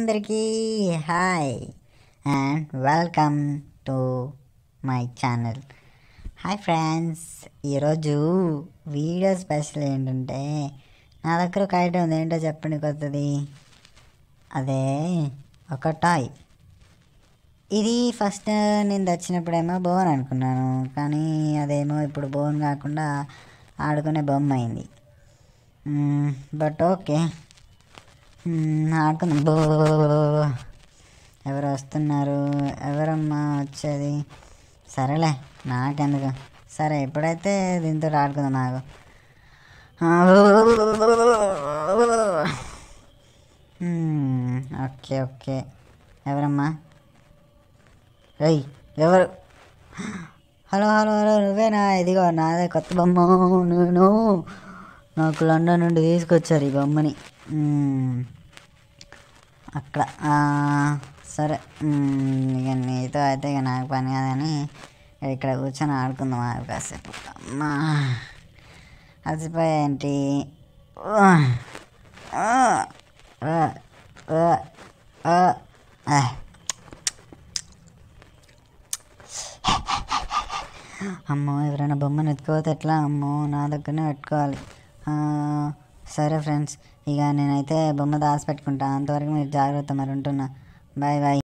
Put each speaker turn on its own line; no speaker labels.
అందరికీ hi and welcome to my channel. Hi friends, ఈరోజు video special ఏంటంటే నా దగ్గర ఒక ఐటమ్ ఉంది. ఏంటో చెప్పండి కొత్తది. అదే ఒక టాయ్. ఇది ఫస్ట్ నేను తెచ్చినప్పుడేమో బోన్ అనుకున్నాను, కానీ అదేమో ఇప్పుడు బోన్ కాకుండా ఆడుకునే బొమ్మ అయింది. బట్ ఓకే, ఆడుకుందాం. ఎవరు వస్తున్నారు? ఎవరమ్మా వచ్చేది? సరేలే, నాకెందుకు. సరే, ఇప్పుడైతే దీంతో ఆడుకుందాం. నాకు ఓకే ఓకే. ఎవరమ్మా? రేయ్, ఎవరు? హలో హలో హలో, నువ్వేనా? ఇదిగో నాదే కొత్త బొమ్మ. నేను నాకు లండన్ నుండి తీసుకొచ్చారు ఈ బొమ్మని. అక్కడ సరే, ఇక నీతో అయితే ఇక నాకు పని కాదని ఇక్కడ కూర్చొని ఆడుకుందాం కాసేపు. అమ్మా, అలసిపోయేంటి? అమ్మో, ఎవరైనా బొమ్మను ఎత్తుకోతే ఎట్లా? అమ్మో, నా దగ్గరనే పెట్టుకోవాలి. సరే ఫ్రెండ్స్, ఇక నేనైతే బొమ్మ దాచి పెట్టుకుంటా. అంతవరకు మీరు జాగ్రత్త. మరి ఉంటున్నా. Bye bye.